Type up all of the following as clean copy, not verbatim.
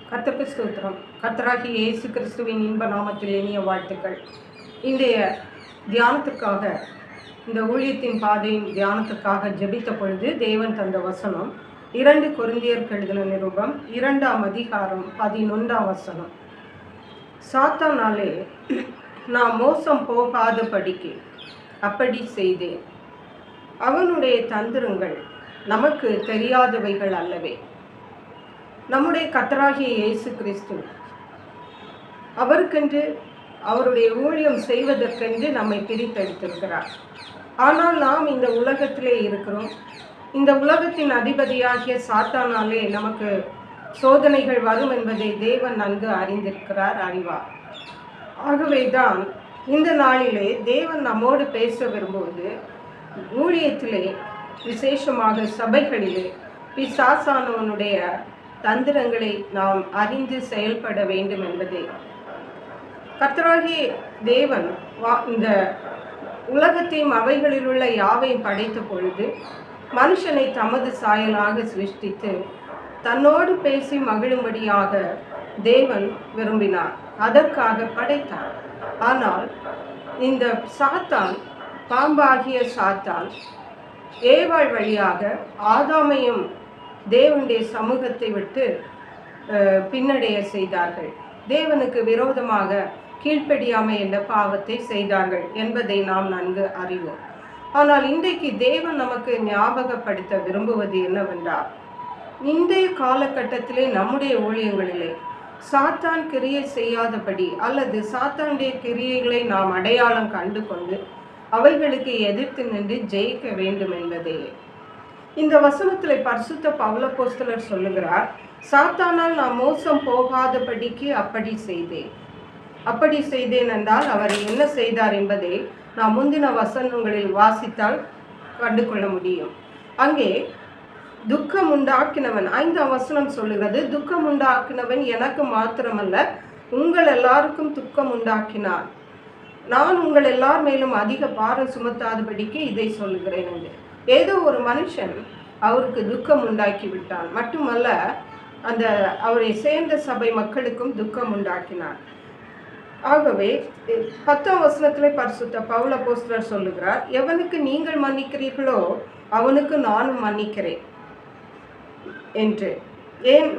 கர்த்தருக்கு ஸ்தோத்திரம். கர்த்தராகிய இயேசு கிறிஸ்துவின் இன்ப நாமத்தில் இனிய வாழ்த்துக்கள். இன்றைய தியானத்துக்காக, இந்த ஊழியத்தின் பாதையின் தியானத்துக்காக ஜெபித்த பொழுது தேவன் தந்த வசனம் 2 கொரிந்தியருக்கு எழுதின நிருபம் 2ஆம் அதிகாரம் 11ஆம் வசனம். சாத்தானாலே நான் மோசம் போகாதபடிக்கு அப்படி செய்தேன். அவனுடைய தந்திரங்கள் நமக்கு தெரியாதவைகள் அல்லவே. நம்முடைய கர்த்தராகிய இயேசு கிறிஸ்து அவருக்கென்று அவருடைய ஊழியம் செய்வதற்கென்று நம்மை பிரித்தெடுத்திருக்கிறார். ஆனால் நாம் இந்த உலகத்திலே இருக்கிறோம். இந்த உலகத்தின் அதிபதியாகிய சாத்தானாலே நமக்கு சோதனைகள் வரும் என்பதை தேவன் நன்கு அறிந்திருக்கிறார், அறிவார். ஆகவேதான் இந்த நாளிலே தேவன் நம்மோடு பேச விரும்புவது, ஊழியத்திலே விசேஷமாக சபைகளிலே பிசாசானவனுடைய தந்திரங்களை நாம் அறிந்து செயல்பட வேண்டும் என்பதே. கர்த்தராகிய தேவன் இந்த உலகத்தையும் அவைகளில் உள்ள யாவையும் படைத்த பொழுது மனுஷனை தமது சாயலாக சிருஷ்டித்து தன்னோடு பேசி மகிழும்படியாக தேவன் விரும்பினார், அதற்காக படைத்தார். ஆனால் இந்த சாத்தான், பாம்பாகிய சாத்தான் ஏவாள் வழியாக ஆதாமையும் தேவனுடைய சமூகத்தை விட்டு பின்னடைய செய்தார்கள். தேவனுக்கு விரோதமாக கீழ்ப்படியாமை என்ற பாவத்தை செய்தார்கள் என்பதை நாம் நன்கு அறிவோம். ஆனால் இன்றைக்கு தேவன் நமக்கு ஞாபகப்படுத்த விரும்புவது என்னவென்றால், இன்றைய காலகட்டத்திலே நம்முடைய ஊழியங்களிலே சாத்தான் கிரியை செய்யாதபடி அல்லது சாத்தானுடைய கிரியைகளை நாம் அடையாளம் கண்டு கொண்டு அவைகளுக்கு எதிர்த்து நின்று ஜெயிக்க வேண்டும் என்பதே. இந்த வசனத்தில் பரிசுத்த பவுலப்போஸ்தலர் சொல்லுகிறார், சாத்தானால் நான் மோசம் போகாதபடிக்கு அப்படி செய்தேன் என்றால் அவர் என்ன செய்தார் என்பதை நாம் முந்தின வசனங்களில் வாசித்தால் கண்டு கொள்ள முடியும். அங்கே துக்கம் உண்டாக்கினவன், 5ஆம் வசனம் சொல்லுகிறது, துக்கம் உண்டாக்கினவன் எனக்கு மாத்திரமல்ல உங்கள் எல்லாருக்கும் துக்கம் உண்டாக்கினார். நான் உங்கள் எல்லார் மேலும் அதிக பாரம் சுமத்தாதபடிக்கு இதை சொல்லுகிறேன் என்று. ஏதோ ஒரு மனுஷன் அவருக்கு துக்கம் உண்டாக்கி விட்டான், மட்டுமல்ல அந்த அவரை சேர்ந்த சபை மக்களுக்கும் துக்கம் உண்டாக்கினார். ஆகவே 10ஆம் வசனத்திலே பரிசுத்த பவுலப்போஸ்தலர் சொல்லுகிறார், எவனுக்கு நீங்கள் மன்னிக்கிறீர்களோ அவனுக்கு நானும் மன்னிக்கிறேன் என்று.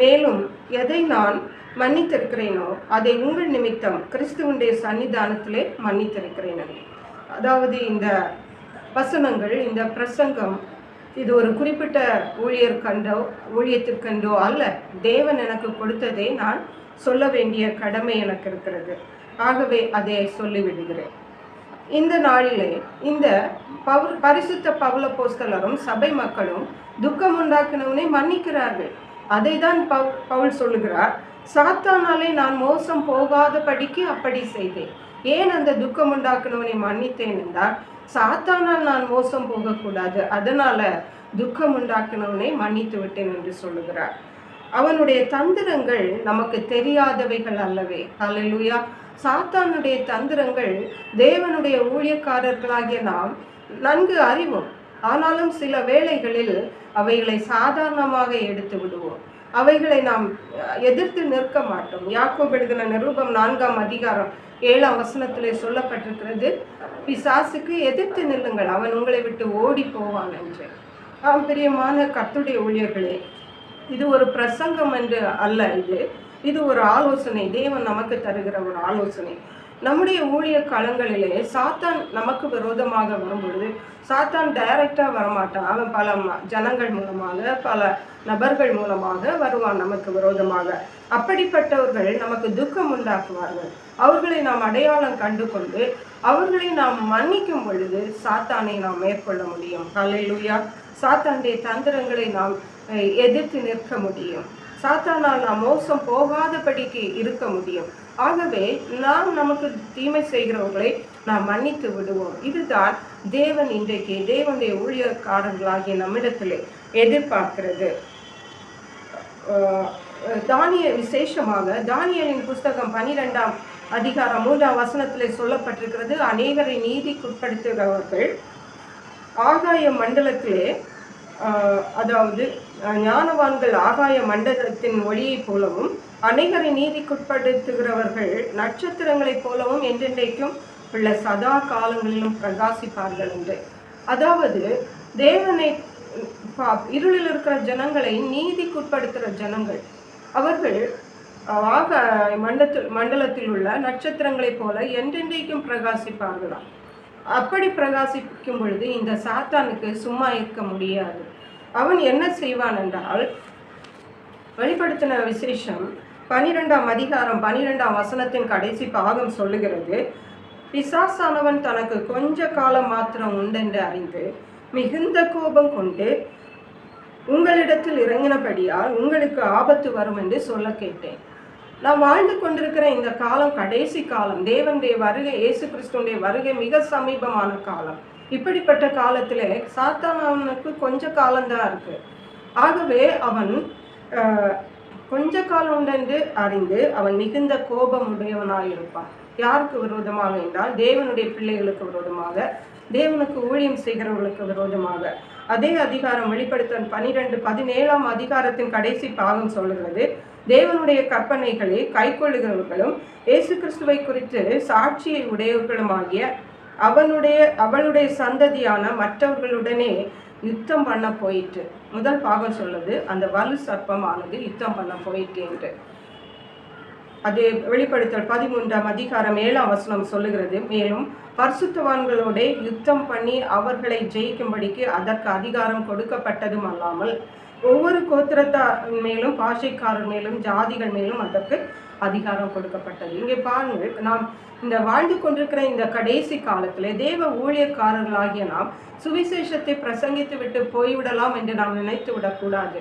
மேலும் எதை நான் மன்னித்திருக்கிறேனோ அதை உங்கள் நிமித்தம் கிறிஸ்துவனுடைய சன்னிதானத்திலே மன்னித்திருக்கிறேன். அதாவது இந்த வசனங்கள், இந்த பிரசங்கம், இது ஒரு குறிப்பிட்ட ஊழியத்திற்கென்றோ அல்ல. தேவன் எனக்கு கொடுத்ததை நான் சொல்ல வேண்டிய கடமை எனக்கு இருக்கிறது. ஆகவே அதை சொல்லிவிடுகிறேன். இந்த நாளிலே இந்த பரிசுத்த பவுலப்போஸ்தலரும் சபை மக்களும் துக்கம் உண்டாக்கினவனை மன்னிக்கிறார்கள். அதை தான் பவுல் சொல்லுகிறார், சாத்தானாலே நான் மோசம் போகாதபடிக்கு அப்படி செய்தேன். ஏன் அந்த துக்கம் உண்டாக்கினவனை மன்னித்தேன் என்றால், சாத்தானால் நான் மோசம் போகக்கூடாது, அதனால துக்கம் உண்டாக்கினவனை மன்னித்து விட்டேன் என்று சொல்லுகிறார். அவனுடைய தந்திரங்கள் நமக்கு தெரியாதவைகள் அல்லவே. ஹல்லேலூயா. சாத்தானுடைய தந்திரங்கள் தேவனுடைய ஊழியக்காரர்களாகிய நாம் நன்கு அறிவோம். ஆனாலும் சில வேளைகளில் அவைகளை சாதாரணமாக எடுத்து விடுவோம். அவைகளை நாம் எதிர்த்து நிற்க மாட்டோம். யாக்கோபு எழுதின நிருபம் 4ஆம் அதிகாரம் 7ஆம் வசனத்திலே சொல்லப்பட்டிருக்கிறது, பிசாசுக்கு எதிர்த்து நில்லுங்கள், அவன் உங்களை விட்டு ஓடி போவான் என்று. பிரியமான கர்த்தருடைய ஊழியர்களே, இது ஒரு பிரசங்கம் என்று அல்ல, இது ஒரு ஆலோசனை. தேவன் நமக்கு தருகிற ஒரு ஆலோசனை. நம்முடைய ஊழிய களங்களிலே சாத்தான் நமக்கு விரோதமாக வரும்பொழுது சாத்தான் டைரக்டாக வரமாட்டான். அவன் பல ஜனங்கள் மூலமாக, பல நபர்கள் மூலமாக வருவான் நமக்கு விரோதமாக. அப்படிப்பட்டவர்கள் நமக்கு துக்கம் உண்டாக்குவார்கள். அவர்களை நாம் அடையாளம் கண்டு கொண்டு அவர்களை நாம் மன்னிக்கும் பொழுது சாத்தானை நாம் மேற்கொள்ள முடியும். ஹல்லேலூயா. சாத்தானுடைய தந்திரங்களை நாம் எதிர்த்து நிற்க முடியும். சாத்தானால் நாம் மோசம் போகாதபடிக்கு இருக்க முடியும். ஆகவே நாம் நமக்கு தீமை செய்கிறவர்களை நாம் மன்னித்து விடுவோம். இதுதான் தேவன் இன்றைக்கு தேவனுடைய ஊழியக்காரர்களாகிய நம்மிடத்திலே எதிர்பார்க்கிறது. விசேஷமாக தானியேலின் புஸ்தகம் 12ஆம் அதிகாரம் 3ஆம் வசனத்திலே சொல்லப்பட்டிருக்கிறது, அனைவரை நீதிக்குட்படுத்துகிறவர்கள் ஆகாய மண்டலத்திலே அதாவது ஞானவான்கள் ஆகாய மண்டலத்தின் ஒளியைப் போலவும் அனைவரை நீதிக்குட்படுத்துகிறவர்கள் நட்சத்திரங்களைப் போலவும் என்றென்றைக்கும் உள்ள சதா காலங்களிலும் பிரகாசிப்பார்கள் என்று. அதாவது தேவனை இருளில் இருக்கிற ஜனங்களை நீதிக்குட்படுத்துகிற ஜனங்கள் அவர்கள் மண்டலத்தில் உள்ள நட்சத்திரங்களைப் போல என்றென்றைக்கும் பிரகாசிப்பார்களாம். அப்படி பிரகாசிக்கும் பொழுது இந்த சாத்தானுக்கு சும்மா இருக்க முடியாது. அவன் என்ன செய்வான் என்றால், வெளிப்படுத்தின விசேஷம் 12ஆம் அதிகாரம் 12ஆம் வசனத்தின் கடைசி பாகம் சொல்லுகிறது, பிசாசானவன் தனக்கு கொஞ்ச காலம் மாத்திரம் உண்டென்று அறிந்து மிகுந்த கோபம் கொண்டு உங்களிடத்தில் இறங்கினபடியால் உங்களுக்கு ஆபத்து வரும் என்று சொல்ல கேட்டேன். நாம் வாழ்ந்து கொண்டிருக்கிற இந்த காலம் கடைசி காலம். தேவனுடைய வருகை, இயேசு கிறிஸ்துடைய வருகை மிக சமீபமான காலம். இப்படிப்பட்ட காலத்தில் சாத்தானவனுக்கு கொஞ்ச காலம்தான் இருக்கு. ஆகவே அவன் கொஞ்ச காலம் உண்டென்று அறிந்து அவன் மிகுந்த கோபமுடையவனாயிருப்பான். யாருக்கு விரோதமாக என்றால் தேவனுடைய பிள்ளைகளுக்கு விரோதமாக, தேவனுக்கு ஊழியம் செய்கிறவர்களுக்கு விரோதமாக. அதே அதிகாரம் வெளிப்படுத்தல் 12-17ஆம் அதிகாரத்தின் கடைசி பாகம் சொல்லுகிறது, தேவனுடைய கற்பனைகளை கைக்கொள்ளுகிறவர்களும் இயேசு கிறிஸ்துவை குறித்து சாட்சியை உடையவர்களுமாகிய அவளுடைய சந்ததியான மற்றவர்களுடனே யுத்தம் பண்ண போயிட்டு. முதல் பாகம் சொல்லுது, அந்த வலு சர்ப்பமானது யுத்தம் பண்ண போயிட்டு என்று. அதே வெளிப்படுத்தல் 13ஆம் அதிகாரம் 7ஆம் வசனம் சொல்லுகிறது, மேலும் பரிசுத்தவான்களோட யுத்தம் பண்ணி அவர்களை ஜெயிக்கும்படிக்கு அதற்கு அதிகாரம் கொடுக்கப்பட்டதும் அல்லாமல் ஒவ்வொரு கோத்திரத்தார் மேலும், பாஷைக்காரர் மேலும், ஜாதிகள் மேலும் அதற்கு அதிகாரம் கொடுக்கப்பட்டது. இங்கே பாருங்கள், நாம் இந்த வாழ்ந்து கொண்டிருக்கிற இந்த கடைசி காலத்தில் தேவ ஊழியக்காரர்களாகிய நாம் சுவிசேஷத்தை பிரசங்கித்து விட்டு போய்விடலாம் என்று நாம் நினைத்து விடக்கூடாது.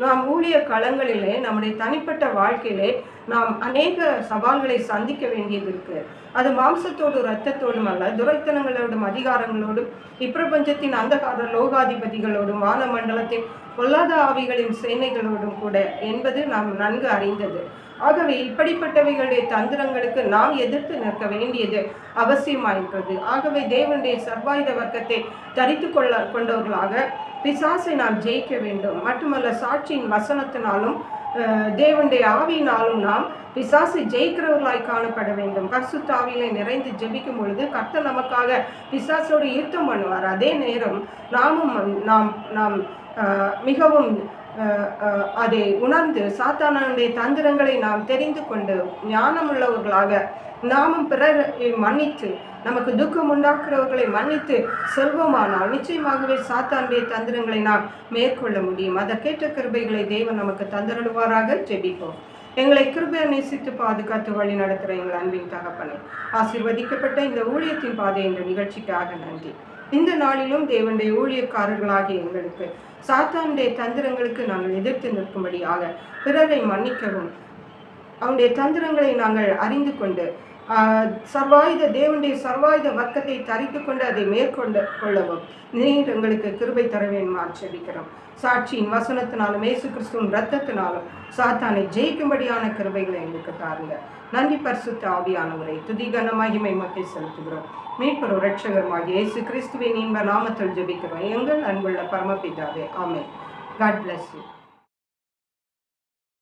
நாம் ஊழிய களங்களிலே, நம்முடைய தனிப்பட்ட வாழ்க்கையிலே நாம் அநேக சவால்களை சந்திக்க வேண்டியது இருக்கு. அது மாம்சத்தோடு இரத்தத்தோடும் அல்ல, துரைத்தனங்களோடும் அதிகாரங்களோடும் இப்பிரபஞ்சத்தின் அந்தகார லோகாதிபதிகளோடும் வானமண்டலத்தின் பொல்லாத ஆவிகளின் சேனைகளோடும் கூட என்பது நாம் நன்கு அறிந்தது. ஆகவே இப்படிப்பட்டவைகளுடைய தந்திரங்களுக்கு நாம் எதிர்த்து நிற்க வேண்டியது அவசியமாயிருக்கிறது. ஆகவே தேவனுடைய சர்வாயுத வர்க்கத்தை தரித்து கொண்டவர்களாக பிசாசை நாம் ஜெயிக்க வேண்டும். மட்டுமல்ல, சாட்சியின் வசனத்தினாலும் தேவனுடைய ஆவியினாலும் நாம் பிசாசை ஜெயிக்கிறவர்களாய் காணப்பட வேண்டும். பரிசுத்த ஆவியிலே நிறைந்து ஜெபிக்கும் பொழுது கர்த்தர் நமக்காக பிசாசோடு யுத்தம் பண்ணுவார். அதே நேரம் நாம் மிகவும் அதை உணர்ந்து சாத்தானுடைய தந்திரங்களை நாம் தெரிந்து கொண்டு ஞானமுள்ளவர்களாக நாமும் பிறரை மன்னித்து, நமக்கு துக்கம் உண்டாக்குறவர்களை மன்னித்து செல்வோமானால் நிச்சயமாகவே சாத்தானுடைய தந்திரங்களை நாம் மேற்கொள்ள முடியும். அதற்கேற்ற கிருபைகளை தேவன் நமக்கு தந்தருள்வாராக. ஜெபிப்போம். எங்களை கிருபையை நேசித்து பாதுகாத்து வழி நடத்துகிற எங்கள் அன்பின் தகப்பனை, ஆசீர்வதிக்கப்பட்ட இந்த ஊழியத்தின் பாதை என்ற நிகழ்ச்சிக்காக நன்றி. இந்த நாளிலும் தேவனுடைய ஊழியக்காரர்களாகிய எங்களுக்கு சாத்தானுடைய தந்திரங்களுக்கு நாங்கள் எதிர்த்து நிற்கும்படியாக பிறரை மன்னிக்கவும், அவனுடைய தந்திரங்களை நாங்கள் அறிந்து கொண்டு தேவனுடைய சர்வாயுத வர்க்கத்தை தரித்து கொண்டு அதை கொள்ளவும் நீர் எங்களுக்கு கிருபை தர வேண்டுமா ஜெபிக்கிறோம். சாட்சியின் வசனத்தினாலும் இயேசு கிறிஸ்துவின் இரத்தத்தினாலும் சாத்தானை ஜெயிக்கும்படியான கிருபைகளை எங்களுக்கு தாருங்க. நன்றி பரிசுத்த ஆவியானவரை துதிகன மகிமை மக்கள் செலுத்துகிறோம். மீட்பர் இரட்சகருமாகிய இயேசு கிறிஸ்துவின் இன்ப நாமத்தில் ஜெபிக்கிறோம் எங்கள் அன்புள்ள பரமபிதாவே. ஆமென். God bless you.